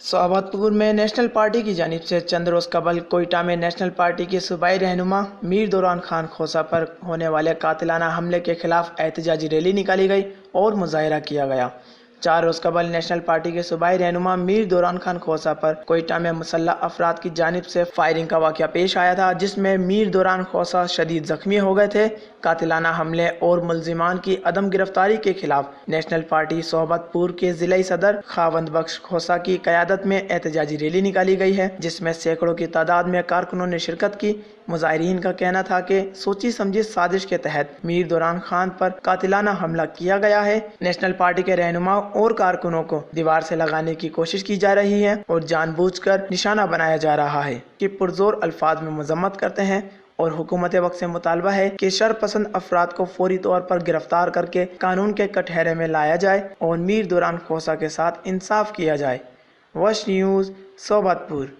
सोहाबतपुर में national party की जानिब से चंद रोज़ कबल कोयटा में नेशनल पार्टी के सूबाई रहनुमा मीर दौरान खान खोसा पर होने वाले कातिलाना हमले के खिलाफ एहतजाजी रैली निकाली गई और मुजाहरा किया गया। 4 रोज़ कबल नेशनल पार्टी के सूबाई रहनुमा मीर दौरान खान खोसा पर कोयटा में मुसल्लह अफराद की जानिब से फायरिंग का वाक़या पेश आया था, जिसमें मीर दौरान खोसा शदीद जख्मी हो गए थे। कातिलाना हमले और मुल्जिमान की अदम गिरफ्तारी के खिलाफ नेशनल पार्टी सोहबतपुर के ज़िला सदर खावंद बख्श खोसा की क़यादत में एहतजाजी रैली निकाली गई है, जिसमें सैकड़ों की तादाद में कारकुनों ने शिरकत की। मुजाहिरीन का कहना था कि सोची समझी साजिश के तहत मीर दौरान खान पर कातिलाना हमला किया गया है। नेशनल पार्टी के रहनुमाओं और कारकुनों को दीवार से लगाने की कोशिश की जा रही है और जानबूझकर निशाना बनाया जा रहा है कि पुरजोर अल्फाज में मजम्मत करते हैं और हुकूमत वक्त से मुतालबा है कि शरपसंद अफराद को फौरी तौर पर गिरफ्तार करके कानून के कटहरे में लाया जाए और मीर दौरान खोसा के साथ इंसाफ किया जाए। वश न्यूज़ सोहबतपुर।